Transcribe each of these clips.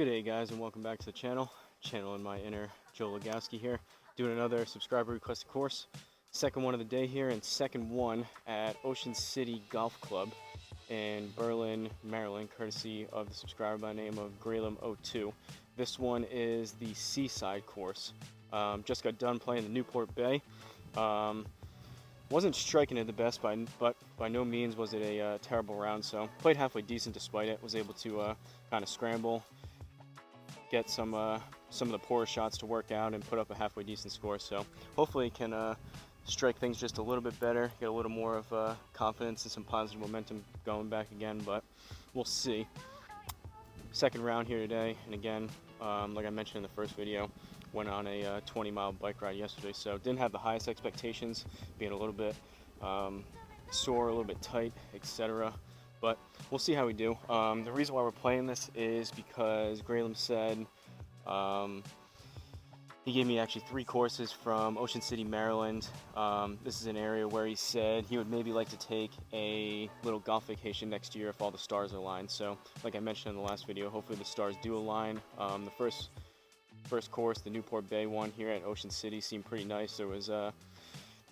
Good day guys, and welcome back to the channel in my inner Joe Legowski here, doing another subscriber requested course. Second one of the day here, and second one at Ocean City Golf Club in Berlin, Maryland, courtesy of the subscriber by the name of Garmin. This one is the Seaside course. Just got done playing the Newport Bay. Wasn't striking it the best, but by no means was it a terrible round, so played halfway decent despite it. Was able to kind of scramble, get some of the poorer shots to work out, and put up a halfway decent score. So hopefully can strike things just a little bit better, get a little more of confidence and some positive momentum going back again, but we'll see. Second round here today, and again, like I mentioned in the first video, went on a 20-mile bike ride yesterday, so didn't have the highest expectations, being a little bit sore, a little bit tight, etc. But we'll see how we do. The reason why we're playing this is because Graham said he gave me actually 3 courses from Ocean City, Maryland. This is an area where he said he would maybe like to take a little golf vacation next year if all the stars align. So like I mentioned in the last video, hopefully the stars do align. The first course, the Newport Bay one here at Ocean City, seemed pretty nice. There was a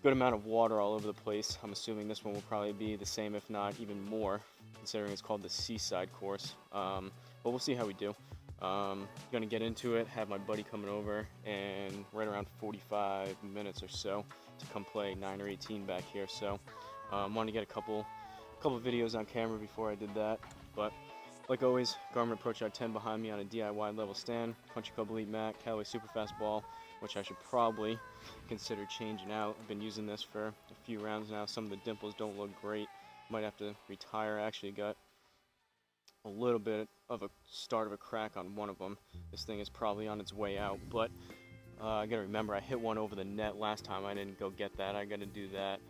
good amount of water all over the place. I'm assuming this one will probably be the same, if not even more, considering it's called the Seaside course. But we'll see how we do. Gonna get into it, have my buddy coming over, and right around 45 minutes or so to come play 9 or 18 back here. So wanted to get a couple videos on camera before I did that. But like always, Garmin Approach R10 behind me on a DIY level stand, Country Club Elite Mat, Callaway Superfast ball, which I should probably consider changing out. I've been using this for a few rounds now. Some of the dimples don't look great. Might have to retire. I actually got a little bit of a start of a crack on one of them. This thing is probably on its way out, but I gotta remember I hit one over the net last time. I didn't go get that. I gotta do that.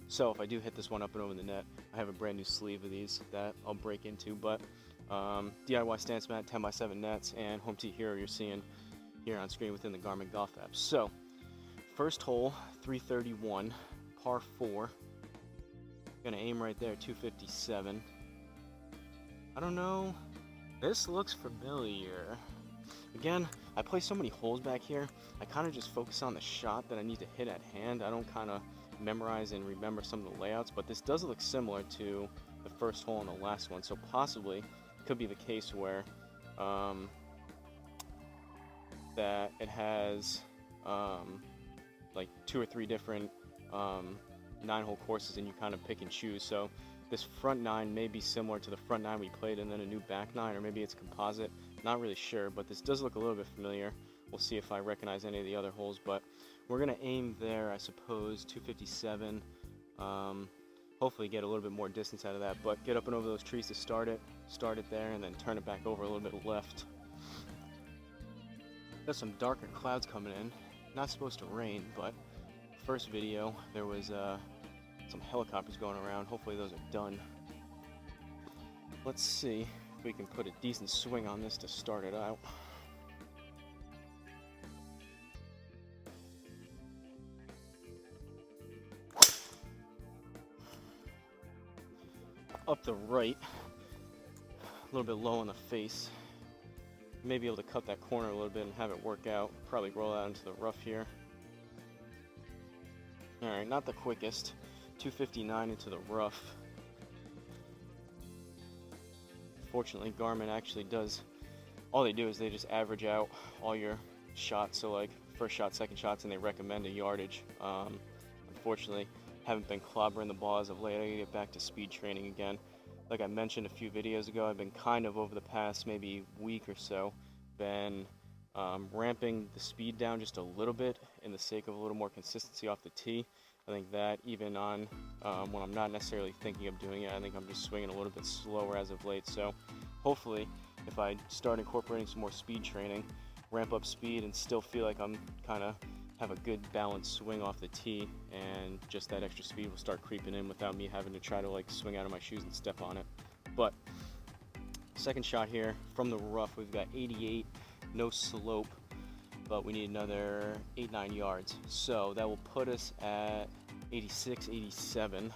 So if I do hit this one up and over the net, I have a brand new sleeve of these that I'll break into. But DIY stance mat, 10x7 nets, and home tee hero you're seeing here on screen within the Garmin Golf app. So first hole, 331, par 4. Gonna aim right there, 257. I don't know, this looks familiar. Again, I play so many holes back here, I kind of just focus on the shot that I need to hit at hand. I don't kind of memorize and remember some of the layouts, but this does look similar to the first hole and the last one, so possibly it could be the case where that it has like 2 or 3 different 9-hole courses, and you kind of pick and choose. So this front 9 may be similar to the front 9 we played, and then a new back 9, or maybe it's composite. Not really sure, but this does look a little bit familiar. We'll see if I recognize any of the other holes, but we're gonna aim there, I suppose, 257. Hopefully get a little bit more distance out of that, but get up and over those trees to start it there, and then turn it back over a little bit left. Got some darker clouds coming in. Not supposed to rain, but first video there was some helicopters going around. Hopefully those are done. Let's see if we can put a decent swing on this to start it out. Up the right, a little bit low on the face. May be able to cut that corner a little bit and have it work out. Probably roll out into the rough here. Alright, not the quickest. 259 into the rough. Fortunately, Garmin actually does, all they do is they just average out all your shots, so like first shot, second shots, and they recommend a yardage. Unfortunately, haven't been clobbering the ball as of late. I gotta get back to speed training again. Like I mentioned a few videos ago, I've been kind of over the past maybe week or so, been ramping the speed down just a little bit in the sake of a little more consistency off the tee. I think that even on when I'm not necessarily thinking of doing it, I think I'm just swinging a little bit slower as of late. So hopefully if I start incorporating some more speed training, ramp up speed, and still feel like I'm kind of have a good balanced swing off the tee, and just that extra speed will start creeping in without me having to try to like swing out of my shoes and step on it. But second shot here from the rough, we've got 88, no slope, but we need another 8-9 yards, so that will put us at 86, 87.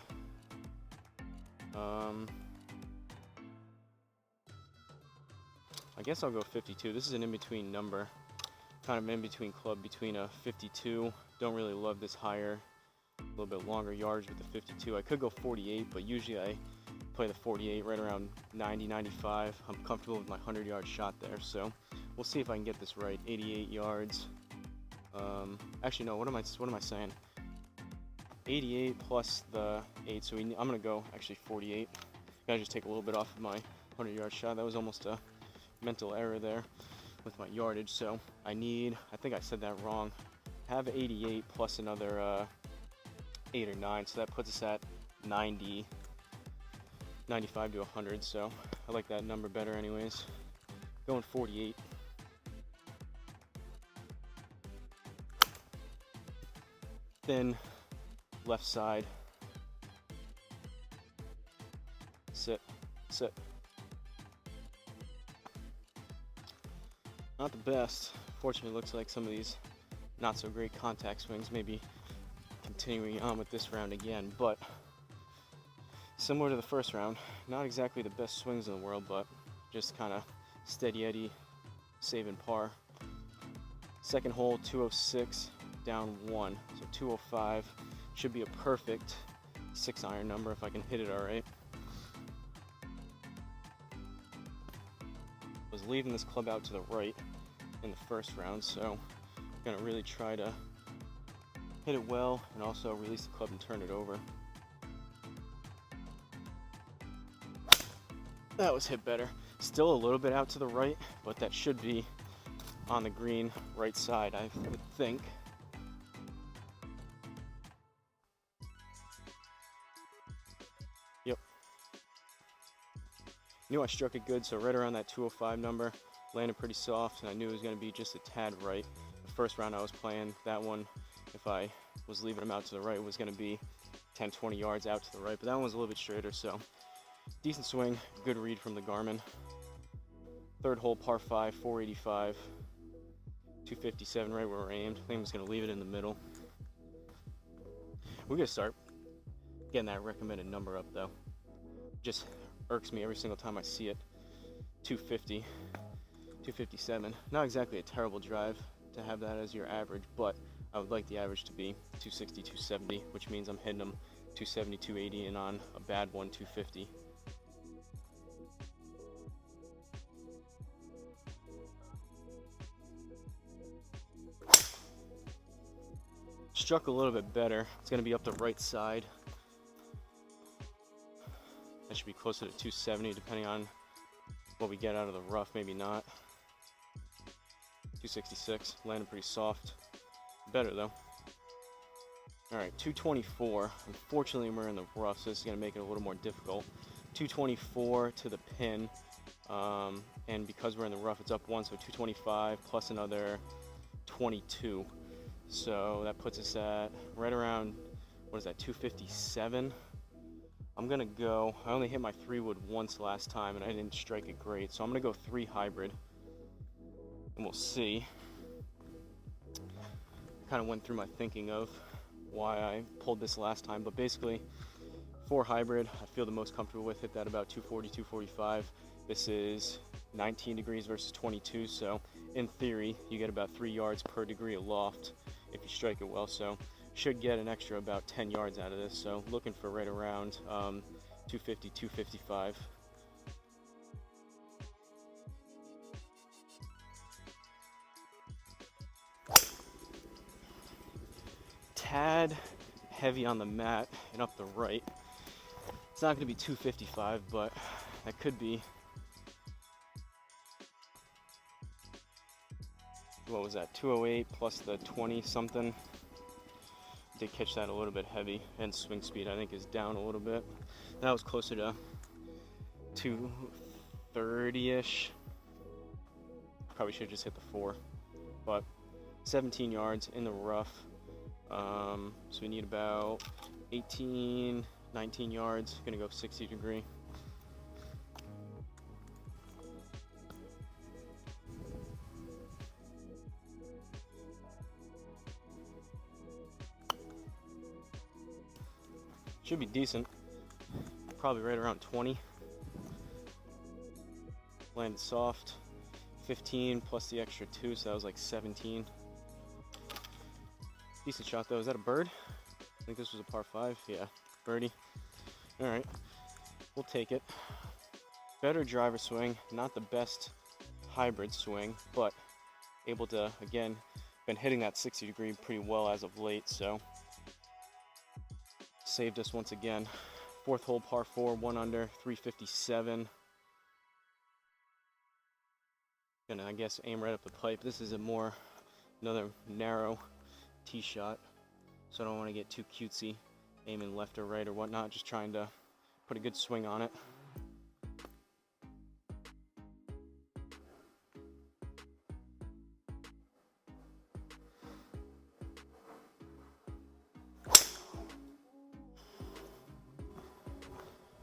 I guess I'll go 52. This is an in-between number, kind of in-between club between a 52. Don't really love this higher, a little bit longer yardage with the 52. I could go 48, but usually I play the 48 right around 90, 95. I'm comfortable with my 100-yard shot there, so we'll see if I can get this right. 88 yards. Actually, no. What am I saying? 88 plus the 8. So I'm gonna go actually 48. Gotta just take a little bit off of my 100-yard shot. That was almost a mental error there with my yardage. So I think I said that wrong. Have 88 plus another 8 or 9. So that puts us at 90. 95 to 100, so I like that number better anyways. Going 48. Thin left side. Sit, sit. Not the best. Fortunately, looks like some of these not so great contact swings may be continuing on with this round again, but similar to the first round, not exactly the best swings in the world, but just kind of steady Eddie, saving par. Second hole, 206, down 1, so 205 should be a perfect 6-iron number if I can hit it all right. Was leaving this club out to the right in the first round, so I'm gonna really try to hit it well and also release the club and turn it over. That was hit better. Still a little bit out to the right, but that should be on the green right side, I would think. Yep. Knew I struck it good, so right around that 205 number. Landed pretty soft, and I knew it was going to be just a tad right. The first round I was playing, that one, if I was leaving them out to the right, was going to be 10, 20 yards out to the right, but that one was a little bit straighter, so decent swing, good read from the Garmin. Third hole, par 5, 485, 257, right where we're aimed. I think I'm just going to leave it in the middle. We're going to start getting that recommended number up, though. Just irks me every single time I see it. 250, 257. Not exactly a terrible drive to have that as your average, but I would like the average to be 260, 270, which means I'm hitting them 270, 280, and on a bad one, 250. Struck a little bit better. It's going to be up the right side. That should be closer to 270 depending on what we get out of the rough, maybe not. 266, landed pretty soft. Better though. Alright, 224. Unfortunately, we're in the rough, so this is going to make it a little more difficult. 224 to the pin, and because we're in the rough, it's up 1, so 225 plus another 22. So that puts us at right around, what is that, 257? I'm gonna go, I only hit my 3-wood once last time and I didn't strike it great, so I'm gonna go 3 hybrid and we'll see. Kind of went through my thinking of why I pulled this last time, but basically 4 hybrid I feel the most comfortable with. Hit that about 240, 245. This is 19 degrees versus 22, so in theory you get about 3 yards per degree of loft if you strike it well, so should get an extra about 10 yards out of this, so looking for right around 250, 255. Tad heavy on the mat and up the right. It's not going to be 255, but that could be, what was that, 208 plus the 20 something. Did catch that a little bit heavy, and swing speed I think is down a little bit. That was closer to 230-ish. Probably should have just hit the 4, but 17 yards in the rough. So we need about 18, 19 yards. Gonna go 60 degree. Should be decent. Probably right around 20. Landed soft. 15 plus the extra 2, so that was like 17. Decent shot though. Is that a bird? I think this was a par 5. Yeah, birdie. All right, we'll take it. Better driver swing, not the best hybrid swing, but able to, again, been hitting that 60 degree pretty well as of late, so saved us once again. Fourth hole, par 4, 1 under, 357. Gonna, I guess, aim right up the pipe. This is another narrow tee shot, so I don't want to get too cutesy, aiming left or right or whatnot, just trying to put a good swing on it.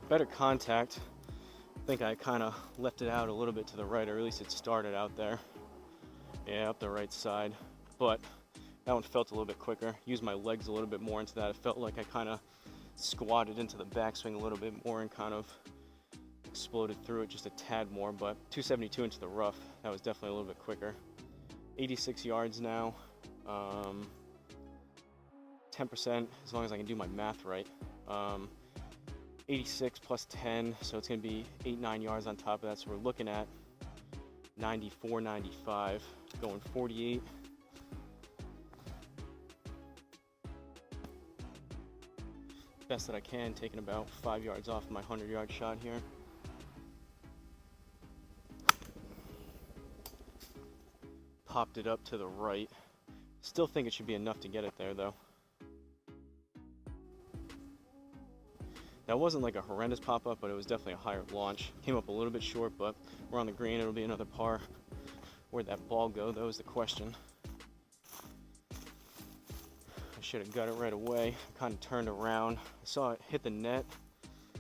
Better contact. I think I kind of left it out a little bit to the right, or at least it started out there. Yeah, up the right side. But that one felt a little bit quicker. Used my legs a little bit more into that. It felt like I kind of squatted into the backswing a little bit more and kind of exploded through it just a tad more. But 272 into the rough, that was definitely a little bit quicker. 86 yards now. 10%, as long as I can do my math right. 86 plus 10, so it's going to be 8-9 yards on top of that, so we're looking at 94, 95, going 48. Best that I can, taking about 5 yards off my 100-yard shot here. Popped it up to the right. Still think it should be enough to get it there though. That wasn't like a horrendous pop-up, but it was definitely a higher launch. Came up a little bit short, but we're on the green. It'll be another par. Where'd that ball go? That was the question. I should have got it right away. Kind of turned around. I saw it hit the net,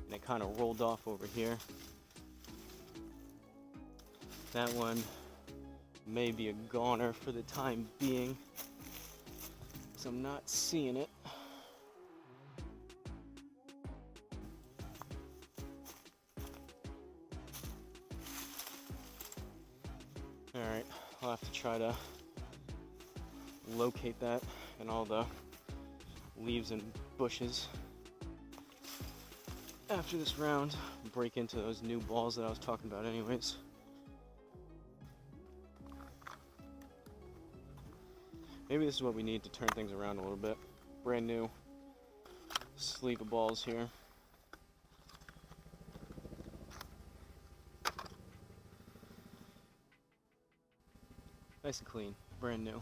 and it kind of rolled off over here. That one may be a goner for the time being, because I'm not seeing it. Alright, I'll have to try to locate that and all the leaves and bushes after this round. Break into those new balls that I was talking about anyways. Maybe this is what we need to turn things around a little bit. Brand new sleeve of balls here. Nice and clean, brand new.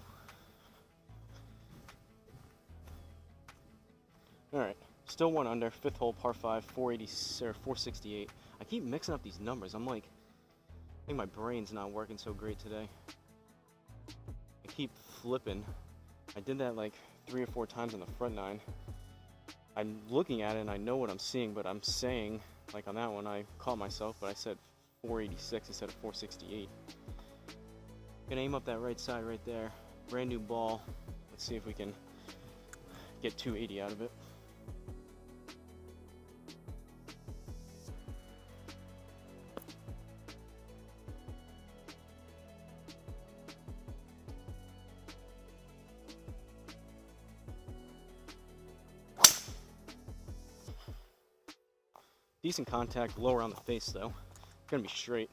Alright, still 1 under, 5th hole, par 5, 468. I keep mixing up these numbers. I think my brain's not working so great today. I keep flipping. I did that like 3 or 4 times on the front 9. I'm looking at it and I know what I'm seeing, but I'm saying, like on that one, I caught myself, but I said 486 instead of 468. Gonna aim up that right side right there. Brand new ball. Let's see if we can get 280 out of it. Decent contact, lower on the face though. Gonna be straight.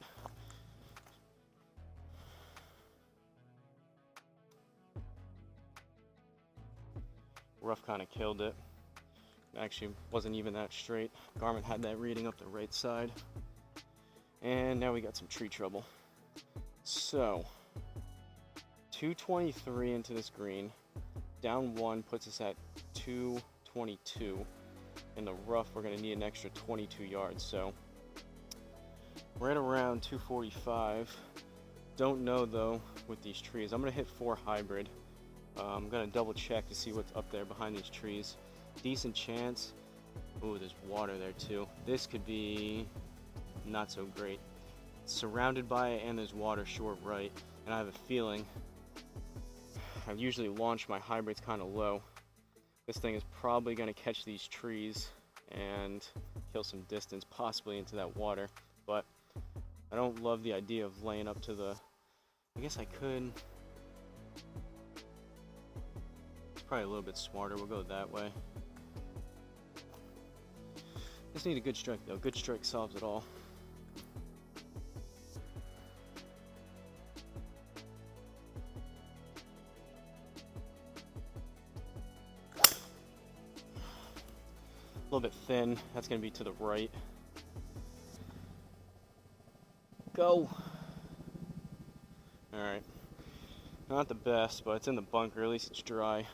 Rough kind of killed it. Actually wasn't even that straight. Garmin had that reading up the right side. And now we got some tree trouble. So 223 into this green. Down 1 puts us at 222. In the rough, we're going to need an extra 22 yards. So we're at around 245. Don't know though with these trees. I'm going to hit 4 hybrid. I'm going to double check to see what's up there behind these trees. Decent chance. Ooh, there's water there too. This could be not so great. It's surrounded by it and there's water short right. And I have a feeling I usually launch my hybrids kind of low. This thing is probably going to catch these trees and kill some distance, possibly into that water. But I don't love the idea of laying up to the I guess I could. Probably a little bit smarter. We'll go that way. Just need a good strike though. Good strike solves it all. A little bit thin. That's going to be to the right. Go. Alright. Not the best, but it's in the bunker. At least it's dry.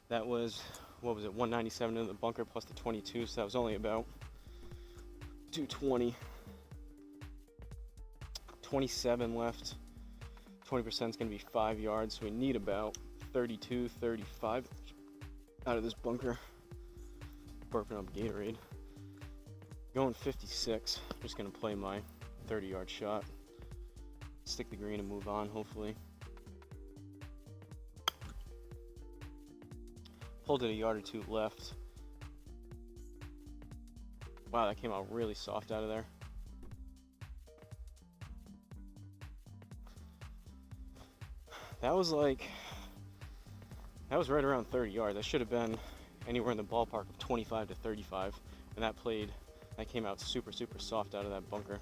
That was, what was it, 197 in the bunker plus the 22, so that was only about 220. 27 left. 20% is going to be 5 yards, so we need about 32, 35 out of this bunker. Burping up Gatorade. Going 56. I'm just going to play my 30-yard shot. Stick the green and move on, hopefully. Pulled it a yard or two left. Wow, that came out really soft out of there. That was right around 30 yards. That should have been anywhere in the ballpark of 25 to 35. And that came out super, super soft out of that bunker.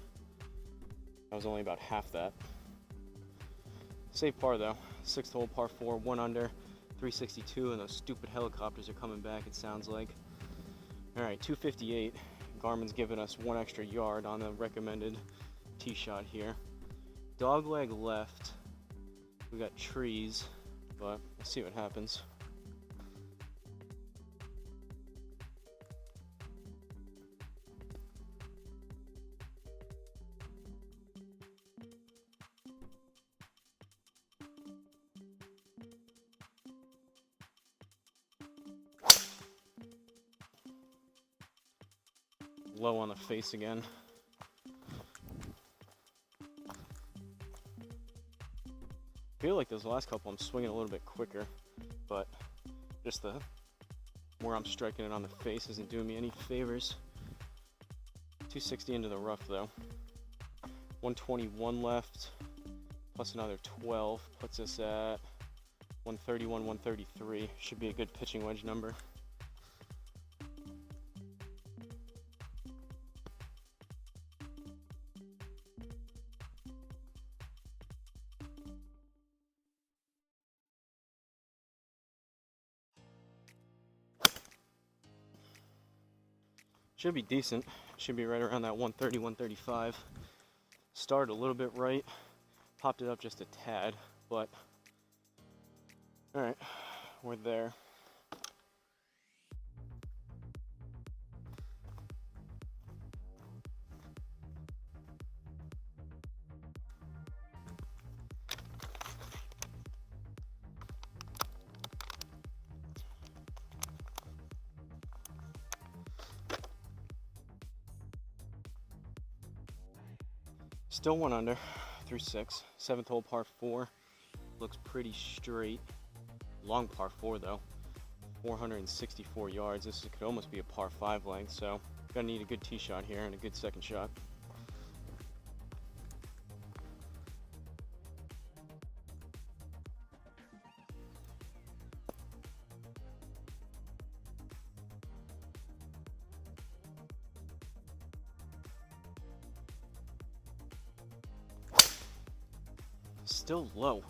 That was only about half that. Safe par though. 6th hole, par 4, 1 under, 362, and those stupid helicopters are coming back, it sounds like. Alright, 258. Garmin's giving us 1 extra yard on the recommended tee shot here. Dogleg left. We got trees, but let's see what happens. Low on the face again. I feel like those last couple I'm swinging a little bit quicker, but just the where I'm striking it on the face isn't doing me any favors. 260 into the rough though. 121 left, plus another 12 puts us at 131, 133. Should be a good pitching wedge number. Should be decent. Should be right around that 130, 135. Started a little bit right. Popped it up just a tad, but alright, we're there. Still 1 under, through 6. 7th hole, par 4. Looks pretty straight. Long par 4 though. 464 yards. This could almost be a par 5 length, so gonna need a good tee shot here and a good second shot. Still low.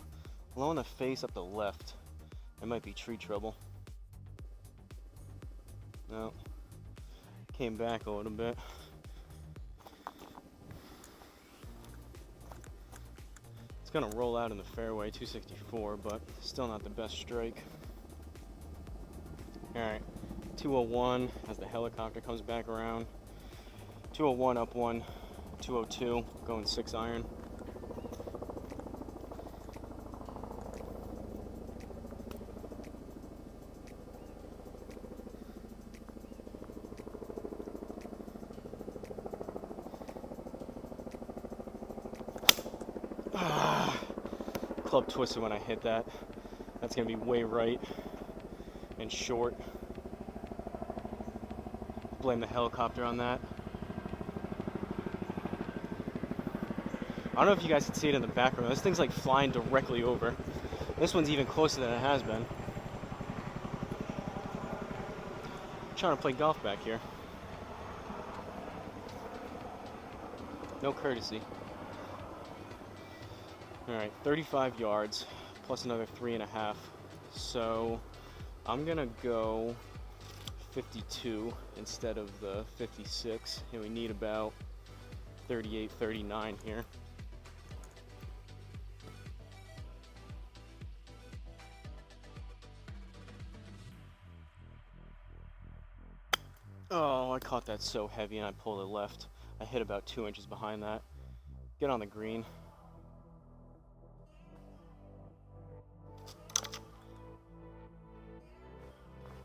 Low on the face up the left. It might be tree trouble. No. Came back a little bit. It's gonna roll out in the fairway, 264, but still not the best strike. Alright, 201 as the helicopter comes back around. 201 up 1, 202, going 6 iron. Club twisted when I hit that. That's gonna be way right and short. Blame the helicopter on that. I don't know if you guys can see it in the background. This thing's like flying directly over. This one's even closer than it has been. I'm trying to play golf back here. No courtesy. Alright, 35 yards plus another 3.5. So I'm gonna go 52 instead of the 56, and we need about 38, 39 here. Oh, I caught that so heavy and I pulled it left. I hit about 2 inches behind that. Get on the green.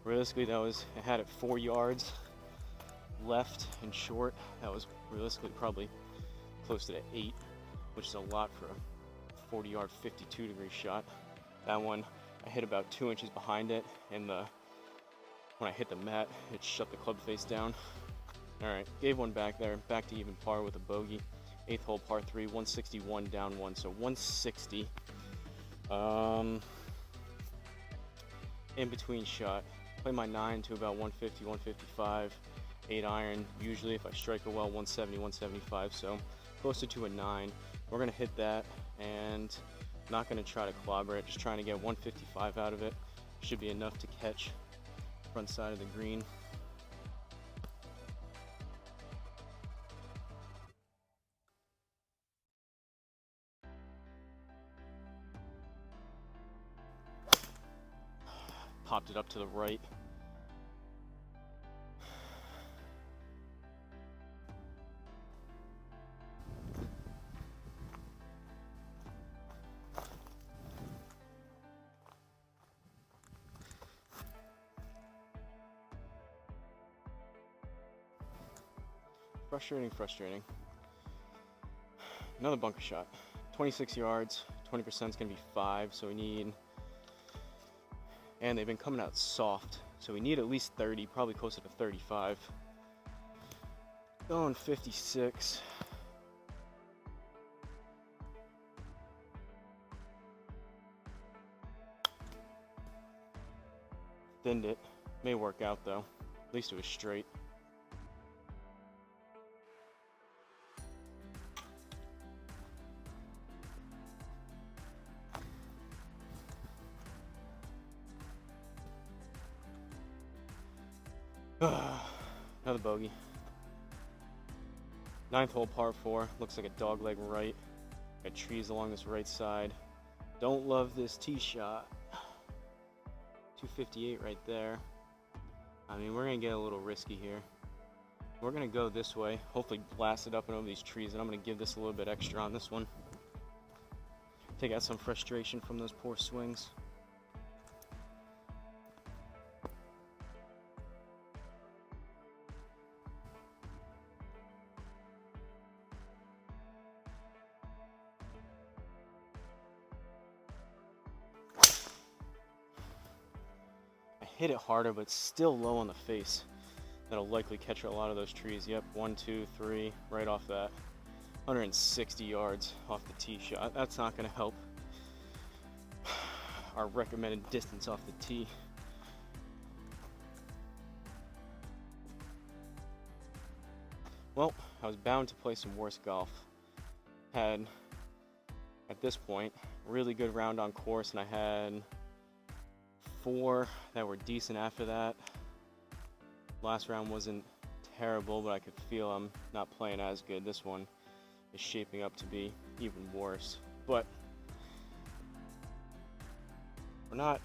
Realistically, I had it 4 yards left and short. That was realistically probably close to the 8, which is a lot for a 40-yard, 52-degree shot. That one, I hit about 2 inches behind it, and when I hit the mat, it shut the club face down. Alright, gave one back there, back to even par with a bogey. 8th hole, par 3, 161 down 1, so 160. In between shot. Play my 9 to about 150, 155. 8 iron, usually if I strike it well, 170, 175, so closer to a 9. We're going to hit that, and not going to try to clobber it, just trying to get 155 out of it. Should be enough to catch front side of the green. Popped it up to the right. Frustrating. Another bunker shot. 26 yards, 20% is going to be 5, so we need... And they've been coming out soft, so we need at least 30, probably closer to 35. Going 56. Thinned it. May work out though. At least it was straight. Another bogey. 9th hole, par 4. Looks like a dog leg right. Got trees along this right side. Don't love this tee shot. 258 right there. I mean, we're going to get a little risky here. We're going to go this way. Hopefully blast it up and over these trees. And I'm going to give this a little bit extra on this one. Take out some frustration from those poor swings. Hit it harder, but still low on the face. That'll likely catch a lot of those trees. Yep, 1, 2, 3, right off that. 160 yards off the tee shot. That's not going to help our recommended distance off the tee. Well, I was bound to play some worse golf. Had, at this point, a really good round on course, and I had 4 that were decent after that. Last round wasn't terrible, but I could feel I'm not playing as good. This one is shaping up to be even worse. But we're not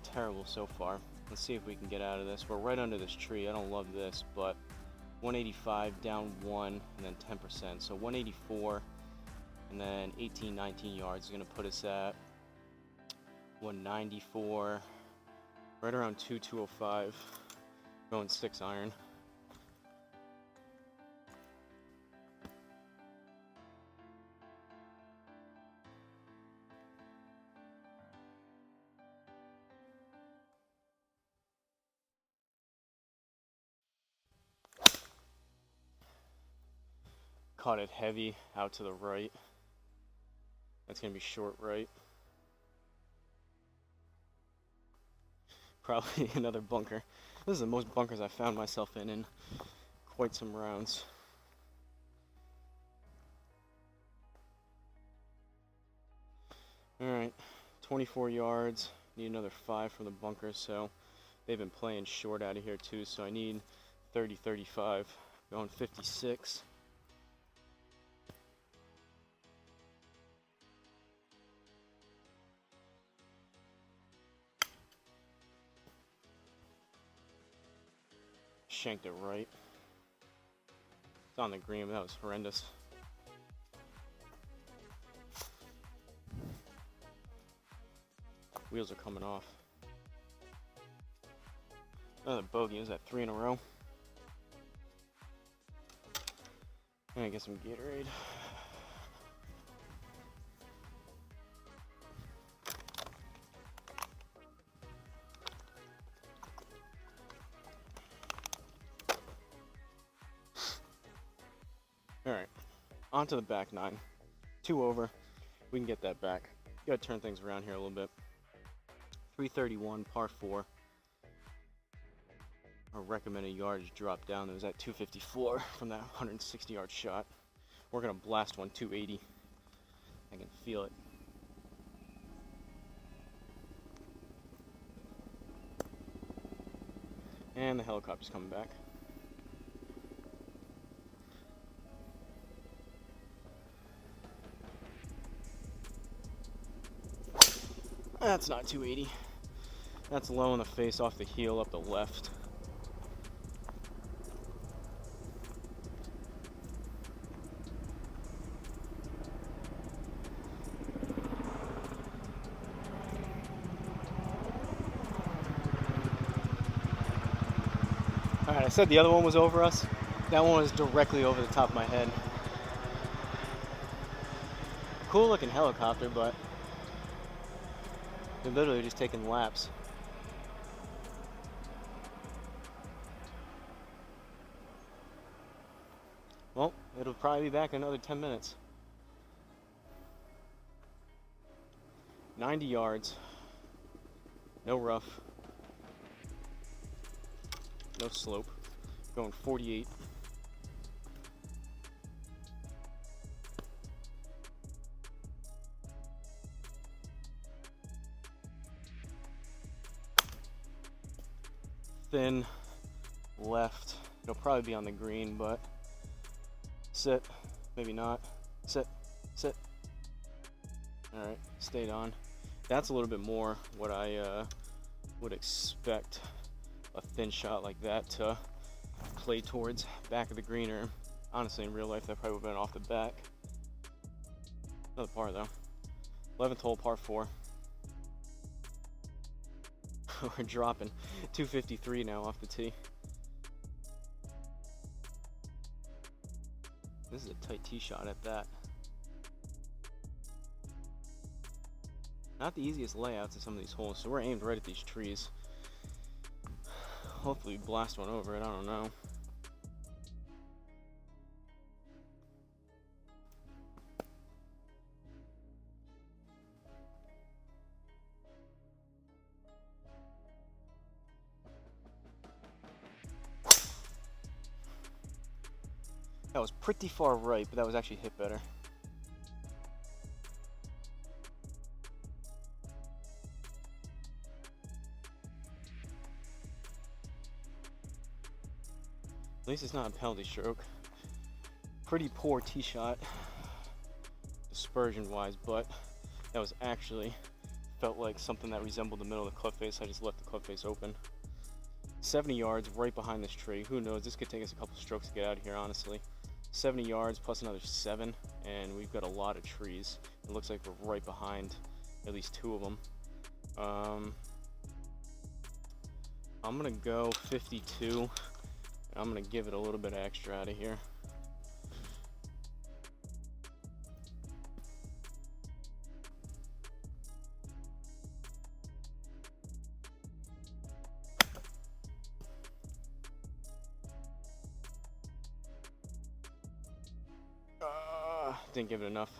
terrible so far. Let's see if we can get out of this. We're right under this tree. I don't love this, but 185 down 1 and then 10%. So 184 and then 18, 19 yards is going to put us at 194, right around 205, going 6 iron. caught it heavy out to the right. That's going to be short right. Probably another bunker. This is the most bunkers I've found myself in quite some rounds. Alright, 24 yards. Need another 5 from the bunker, so they've been playing short out of here too, so I need 30, 35. Going 56. Shanked it right. It's on the green, but that was horrendous. Wheels are coming off. Another bogey. Is that 3 in a row? I'm gonna get some Gatorade. Alright, on to the back 9. 2 over. We can get that back. Gotta turn things around here a little bit. 331, par 4. Our recommended yardage dropped down. It was at 254 from that 160-yard shot. We're gonna blast one 280. I can feel it. And the helicopter's coming back. That's not 280. That's low in the face off the heel up the left. Alright, I said the other one was over us. That one was directly over the top of my head. Cool looking helicopter, but they're literally just taking laps. Well, it'll probably be back in another 10 minutes. 90 yards. No rough. No slope. Going 48. Thin left. It'll probably be on the green, but sit. Maybe not. Sit. Sit. Alright, stayed on. That's a little bit more what I would expect a thin shot like that to play towards. Back of the green, or honestly in real life that probably would have been off the back. Another par though. 11th hole, par 4. We're dropping 253 now off the tee. This is a tight tee shot at that. Not the easiest layouts of some of these holes, so we're aimed right at these trees. Hopefully we blast one over it, I don't know. That was pretty far right, but that was actually hit better. At least it's not a penalty stroke. Pretty poor tee shot, dispersion wise, but that was actually, felt like something that resembled the middle of the club face. I just left the club face open. 70 yards right behind this tree. Who knows, this could take us a couple strokes to get out of here, honestly. 70 yards plus another 7, and we've got a lot of trees. It looks like we're right behind at least 2 of them. I'm gonna go 52. I'm gonna give it a little bit extra out of here. didn't give it enough.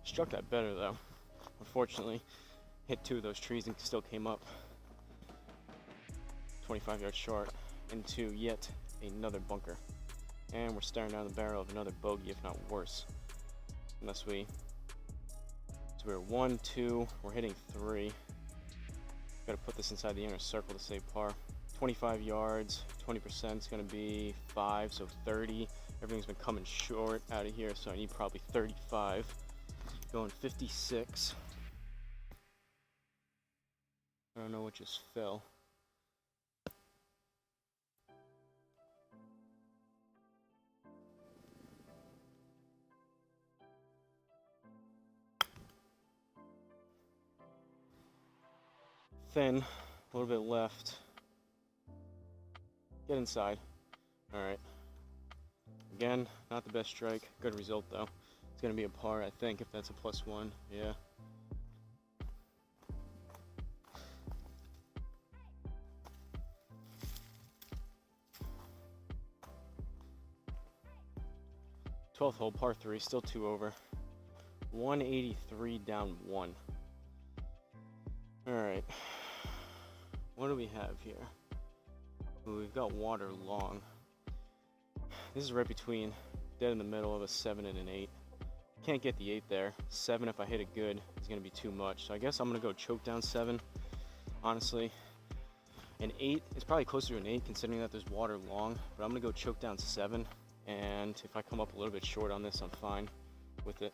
Struck that better though. Unfortunately, hit 2 of those trees and still came up 25 yards short into yet another bunker. And we're staring down the barrel of another bogey, if not worse. Unless we... So we're 1, 2, we're hitting 3. Gotta put this inside the inner circle to save par. 25 yards, 20% is gonna be 5, so 30. Everything's been coming short out of here, so I need probably 35. Going 56. I don't know what just fell. Thin, a little bit left. Get inside. Alright. Again, not the best strike. Good result though. It's gonna be a par, I think, if that's a +1. Yeah. Twelfth hole, par 3, still 2 over. 183 down 1. Alright. What do we have here? Ooh, we've got water long. This is right between, dead in the middle of a 7 and an 8. Can't get the 8 there. 7, if I hit it good, is going to be too much. So I guess I'm going to go choke down 7, honestly. An 8 is probably closer to an 8 considering that there's water long. But I'm going to go choke down 7. And if I come up a little bit short on this, I'm fine with it.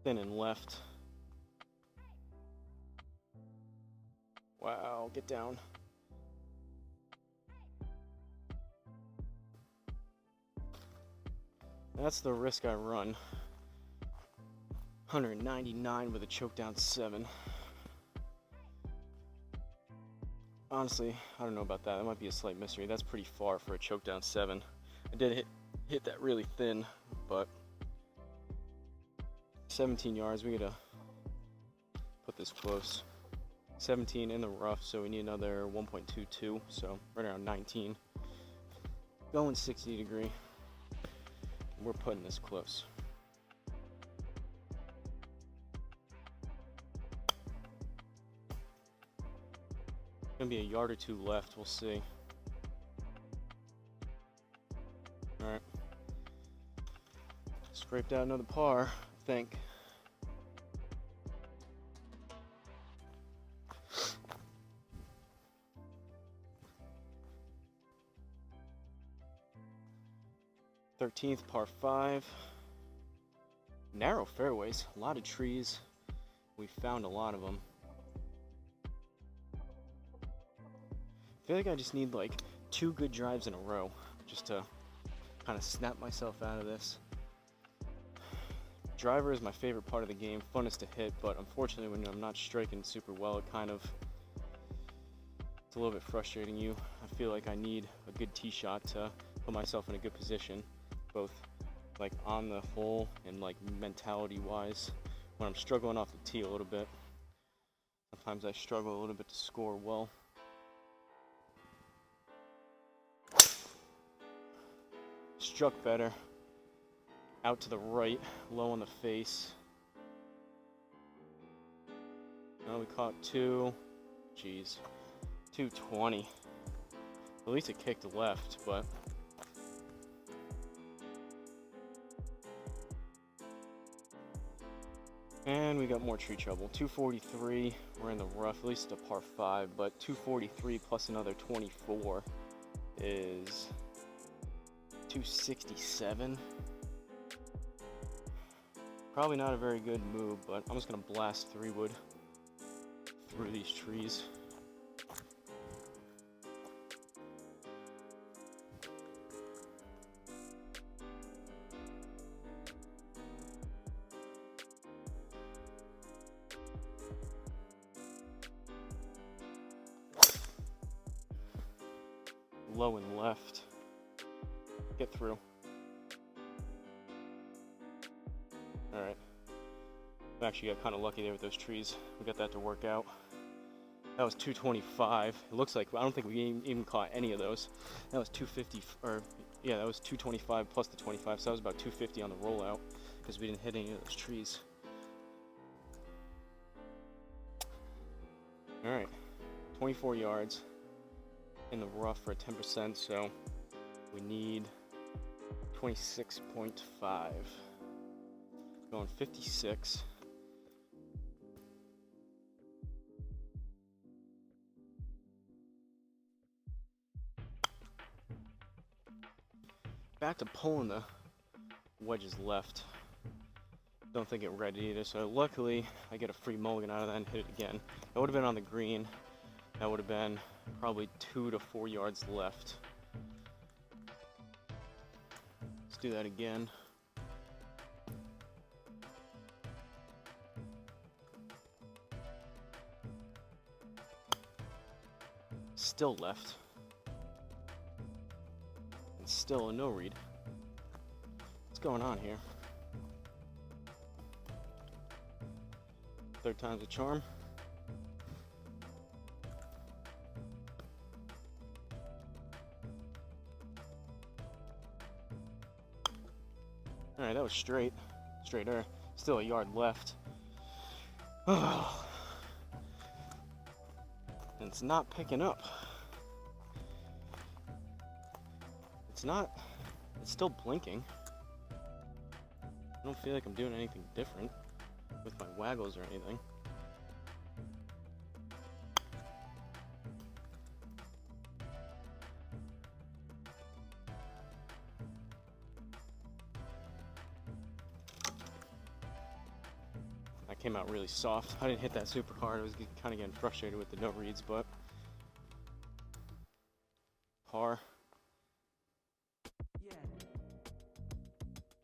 Thin and left. Wow, get down. That's the risk I run. 199 with a choke down 7. Honestly, I don't know about that. That might be a slight mystery. That's pretty far for a choke down 7. I did hit that really thin, but 17 yards, we gotta put this close. 17 in the rough, so we need another 1.22, so right around 19. Going 60 degree. We're putting this close. Gonna be a yard or 2 left, we'll see. Alright. Scraped out another par, I think. Thirteenth, par 5. Narrow fairways, a lot of trees. We found a lot of them. I feel like I just need like 2 good drives in a row just to kind of snap myself out of this. Driver is my favorite part of the game, funnest to hit, but unfortunately when I'm not striking super well, it's a little bit frustrating you. I feel like I need a good tee shot to put myself in a good position, both like on the hole and like mentality wise. When I'm struggling off the tee a little bit, sometimes I struggle a little bit to score well. Struck better. Out to the right, low on the face. Now we caught 2. Jeez. 220. At least it kicked left, but and we got more tree trouble. 243. We're in the rough. At least a par 5, but 243 plus another 24 is 267. Probably not a very good move, but I'm just gonna blast 3-wood through these trees. Low and left. Get through. Alright. I actually got kind of lucky there with those trees. We got that to work out. That was 225. It looks like, I don't think we even caught any of those. That was 250, or yeah, that was 225 plus the 25, so that was about 250 on the rollout because we didn't hit any of those trees. Alright, 24 yards in the rough for a 10%, so we need 26.5. Going 56. Back to pulling the wedges left. Don't think it read either, so luckily I get a free mulligan out of that and hit it again. That would have been on the green. That would have been probably 2 to 4 yards left. Let's do that again. Still left. And still a no read. What's going on here? Third time's a charm. Alright, that was straight. Straight air. Still a yard left. Oh. And it's not picking up. It's still blinking. I don't feel like I'm doing anything different with my waggles or anything. That came out really soft. I didn't hit that super hard. I was kind of getting frustrated with the no reads, but par.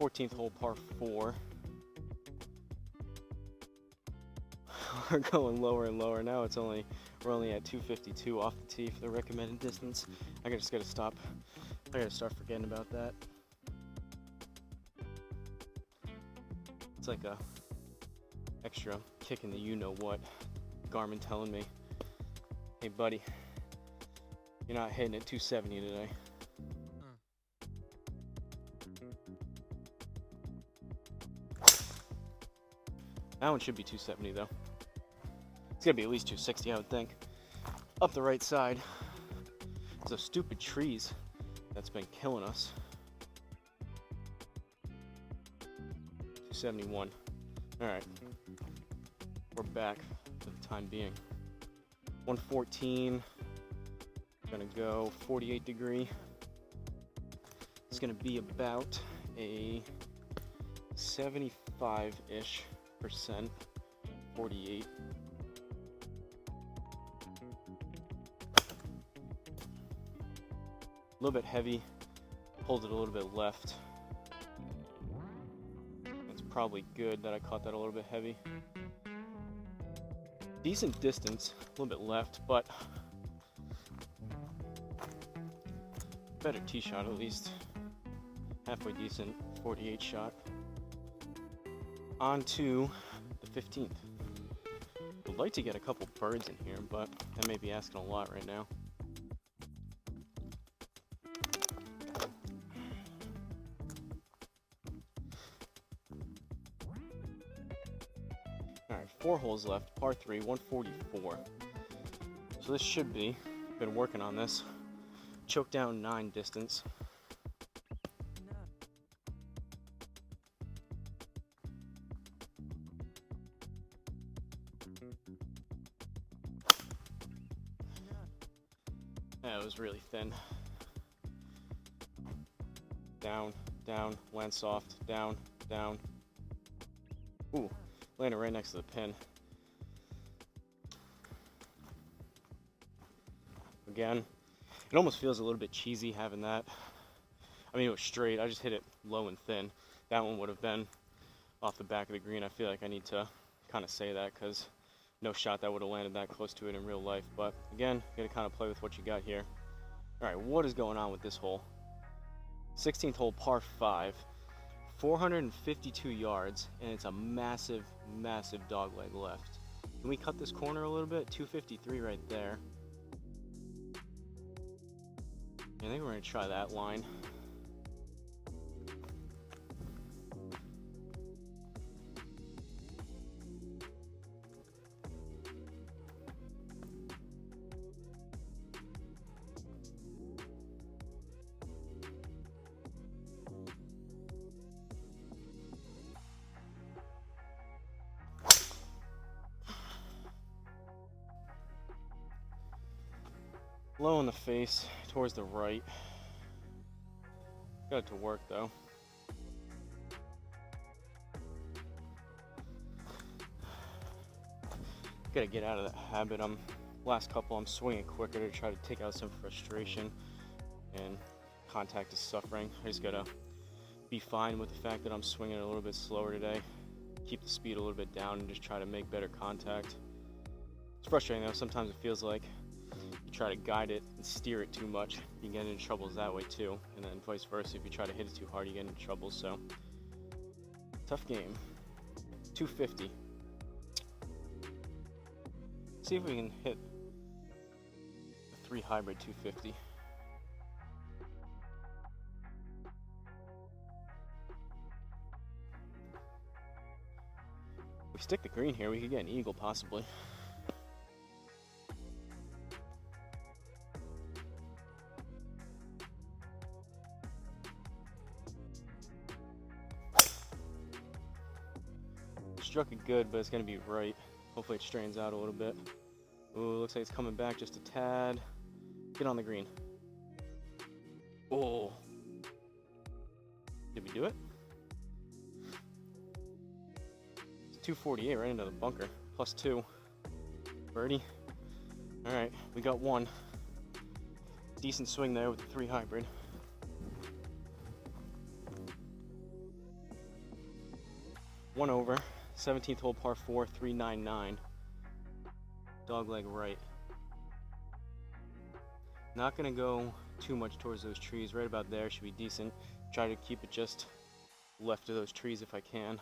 14th hole, par 4. We're going lower and lower. Now we're only at 252 off the tee for the recommended distance. I just gotta stop. I gotta start forgetting about that. It's like a extra kick in the you-know-what. Garmin telling me, hey buddy, you're not hitting at 270 today. That one should be 270 though. It's gonna be at least 260, I would think. Up the right side. It's those stupid trees that's been killing us. 271. Alright. We're back for the time being. 114. Gonna go 48 degree. It's gonna be about a 75-ish %, 48. A little bit heavy, pulled it a little bit left. It's probably good that I caught that a little bit heavy. Decent distance, a little bit left, but better tee shot at least. Halfway decent 48 shot. On to the 15th. Would like to get a couple birds in here, but that may be asking a lot right now. Alright, 4 holes left, par 3, 144. So this should be, been working on this, choke down 9 distance. Yeah, it was really thin. Down, down, land soft, down, down. Ooh, landed right next to the pin. Again, it almost feels a little bit cheesy having that. I mean, it was straight. I just hit it low and thin. That one would have been off the back of the green. I feel like I need to kind of say that because no shot that would have landed that close to it in real life. But again, you gotta kind of play with what you got here. All right, what is going on with this hole? 16th hole, par 5, 452 yards, and it's a massive, massive dog leg left. Can we cut this corner a little bit? 253 right there. I think we're going to try that line. Low in the face, towards the right. Got it to work though. Gotta get out of that habit. Last couple I'm swinging quicker to try to take out some frustration, and contact is suffering. I just gotta be fine with the fact that I'm swinging a little bit slower today. Keep the speed a little bit down and just try to make better contact. It's frustrating though, sometimes it feels like you try to guide it and steer it too much, you get into troubles that way too, and then vice versa, if you try to hit it too hard you get into trouble. So tough game. 250. See if we can hit the 3 hybrid 250. If we stick the green here, we could get an eagle possibly. Struck it good, but it's going to be right. Hopefully it straightens out a little bit. Ooh, looks like it's coming back just a tad. Get on the green. Oh. Did we do it? It's 248 right into the bunker. +2. Birdie. Alright, we got one. Decent swing there with the 3 hybrid. One over. 17th hole par 4, 399. Dog leg right. Not gonna go too much towards those trees. Right about there should be decent. Try to keep it just left of those trees if I can.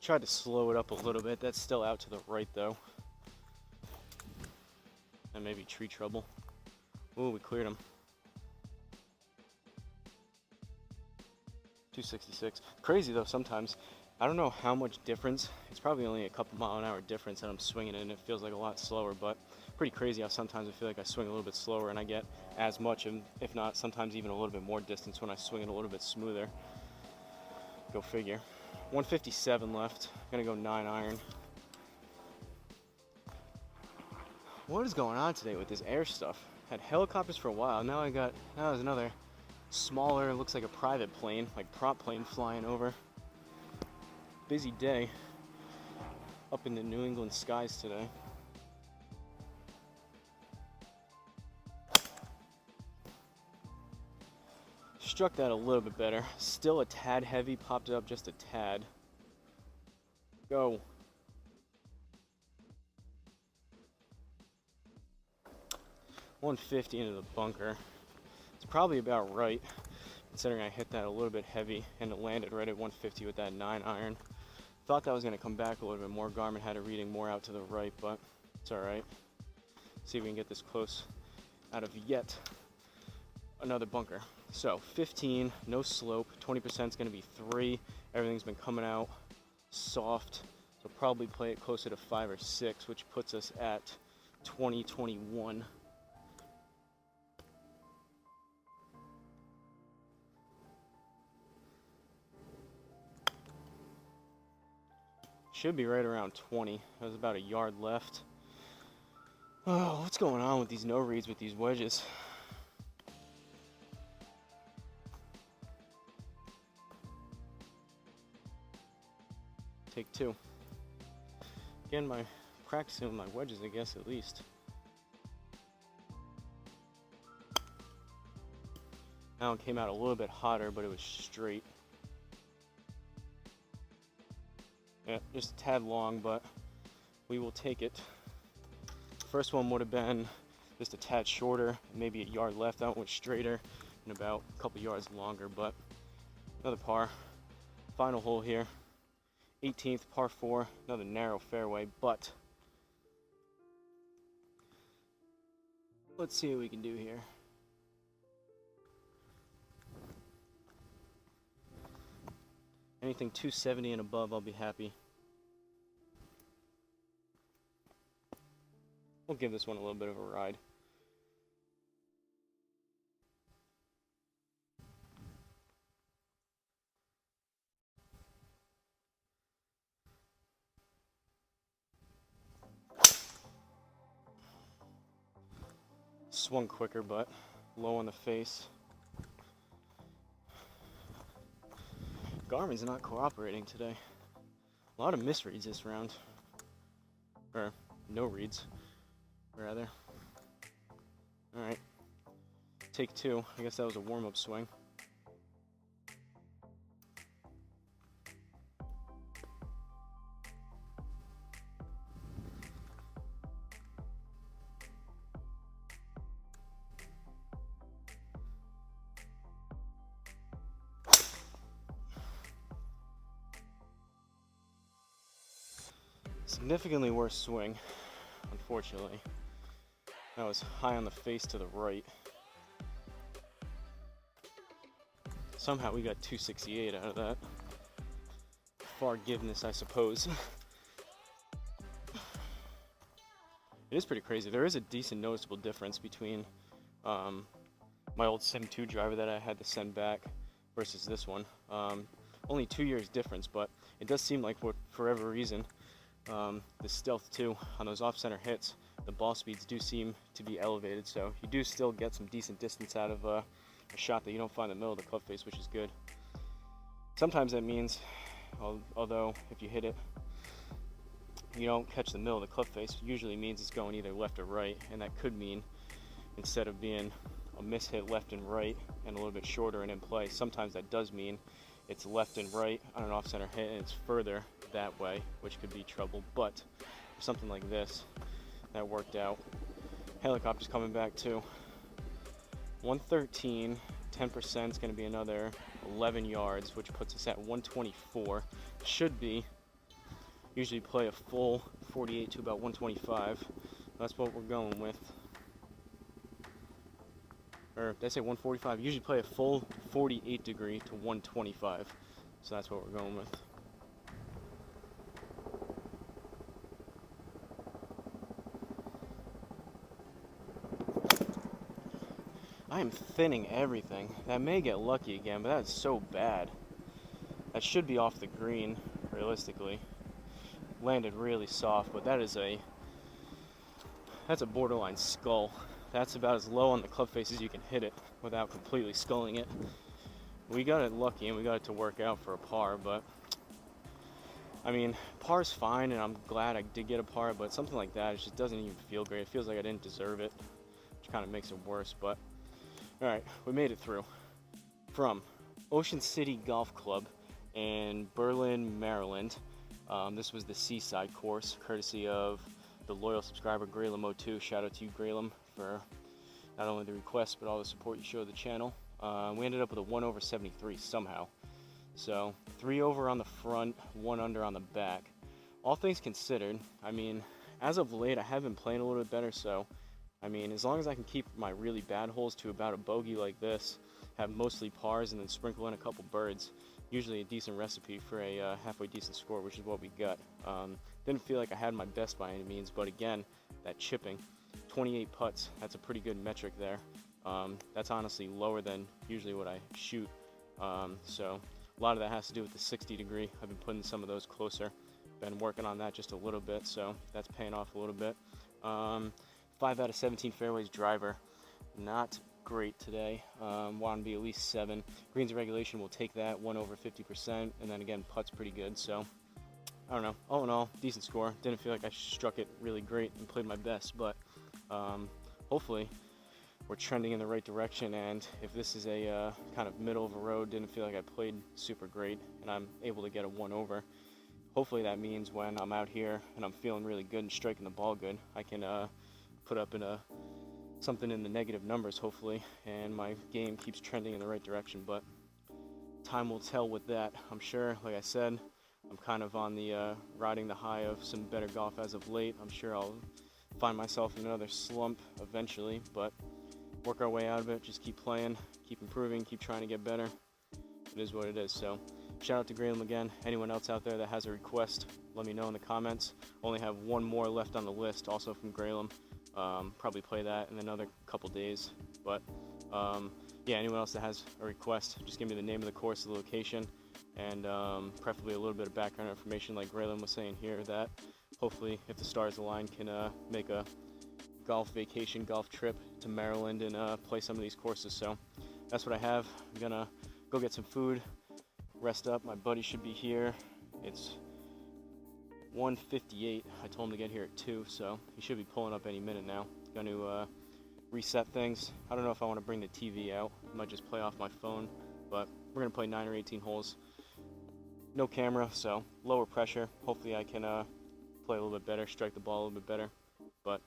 Tried to slow it up a little bit. That's still out to the right though. And maybe tree trouble. Ooh, we cleared him. 266. Crazy though sometimes. I don't know how much difference. It's probably only a couple mile-an-hour difference that I'm swinging it, and it feels like a lot slower, but pretty crazy how sometimes I feel like I swing a little bit slower and I get as much, and if not, sometimes even a little bit more distance when I swing it a little bit smoother. Go figure. 157 left. Gonna go 9 iron. What is going on today with this air stuff? Had helicopters for a while. Now there's another smaller, looks like a private plane, like prop plane flying over. Busy day up in the New England skies today. Struck that a little bit better. Still a tad heavy, popped it up just a tad. Go. .150 into the bunker. It's probably about right, considering I hit that a little bit heavy and it landed right at 150 with that 9 iron. Thought that was going to come back a little bit more. Garmin had a reading more out to the right, but it's alright. See if we can get this close out of yet another bunker. So 15, no slope, 20% is going to be 3. Everything's been coming out soft, so probably play it closer to 5 or 6, which puts us at 20, 21. Should be right around 20. There's about a yard left. Oh, what's going on with these no reads with these wedges? Take 2. Again, my practicing with my wedges, I guess, at least. That one came out a little bit hotter, but it was straight. Yeah, just a tad long, but we will take it. First one would have been just a tad shorter, maybe a yard left. That one went straighter and about a couple yards longer, but another par. Final hole here, 18th, par 4, another narrow fairway, but let's see what we can do here. Anything 270 and above, I'll be happy. We'll give this one a little bit of a ride. Swung quicker, but low on the face. Garmin's not cooperating today. A lot of misreads this round. Or no reads, rather. Alright. Take 2. I guess that was a warm-up swing. Significantly worse swing, unfortunately. That was high on the face to the right. Somehow we got 268 out of that. Forgiveness, I suppose. It is pretty crazy. There is a decent noticeable difference between my old Sim 2 driver that I had to send back versus this one. Only 2 years difference, but it does seem like for whatever reason, the Stealth 2 on those off-center hits, the ball speeds do seem to be elevated, so you do still get some decent distance out of a shot that you don't find in the middle of the club face, which is good. Sometimes that means, although if you hit it, you don't catch the middle of the club face, it usually means it's going either left or right, and that could mean, instead of being a miss hit left and right and a little bit shorter and in play, sometimes that does mean it's left and right on an off-center hit and it's further that way, which could be trouble. But for something like this, that worked out. Helicopter's coming back too. 113, 10% is going to be another 11 yards, which puts us at 124. Should be. Usually play a full 48 to about 125. That's what we're going with. Or did I say 145? Usually play a full 48 degree to 125. So that's what we're going with. I am thinning everything. That may get lucky again, but that's so bad. That should be off the green, realistically. Landed really soft, but that's a borderline skull. That's about as low on the club face as you can hit it without completely sculling it. We got it lucky and we got it to work out for a par, but I mean, par's fine and I'm glad I did get a par, but something like that, it just doesn't even feel great. It feels like I didn't deserve it, which kind of makes it worse, but alright, we made it through. From Ocean City Golf Club in Berlin, Maryland. This was the Seaside course, courtesy of the loyal subscriber Graylem02. Shout out to you, Graylem, for not only the request but all the support you show the channel. We ended up with a 1 over 73 somehow. So 3 over on the front, 1 under on the back. All things considered, I mean, as of late I have been playing a little bit better, so I mean, as long as I can keep my really bad holes to about a bogey like this, have mostly pars and then sprinkle in a couple birds, usually a decent recipe for a halfway decent score, which is what we got. Didn't feel like I had my best by any means, but again, that chipping, 28 putts, that's a pretty good metric there. That's honestly lower than usually what I shoot. So a lot of that has to do with the 60 degree. I've been putting some of those closer. Been working on that just a little bit, so that's paying off a little bit. 5 out of 17 fairways driver. Not great today. Want to be at least 7. Greens regulation will take that, 1 over 50%, and then again, putt's pretty good, so I don't know. All in all, decent score. Didn't feel like I struck it really great and played my best, but hopefully we're trending in the right direction. And if this is a kind of middle of a road, didn't feel like I played super great, and I'm able to get a 1 over, hopefully that means when I'm out here and I'm feeling really good and striking the ball good, I can put up in something in the negative numbers, hopefully, and my game keeps trending in the right direction. But time will tell with that. I'm sure, like I said, I'm kind of on the riding the high of some better golf as of late. I'm sure I'll find myself in another slump eventually, but work our way out of it. Just keep playing, keep improving, keep trying to get better. It is what it is. So shout out to Graham again. Anyone else out there that has a request, let me know in the comments. Only have one more left on the list, also from Graham. Probably play that in another couple days. But yeah, anyone else that has a request, just give me the name of the course, the location, and preferably a little bit of background information, like Graylin was saying here, that hopefully, if the stars align, can make a golf vacation, golf trip to Maryland and play some of these courses. So that's what I have. I'm gonna go get some food, rest up. My buddy should be here. It's 1:58. I told him to get here at 2, so he should be pulling up any minute now. Going to reset things. I don't know if I want to bring the TV out. I might just play off my phone, but we're going to play 9 or 18 holes. No camera, so lower pressure. Hopefully I can play a little bit better, strike the ball a little bit better. But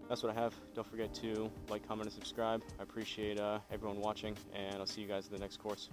that's what I have. Don't forget to like, comment, and subscribe. I appreciate everyone watching, and I'll see you guys in the next course.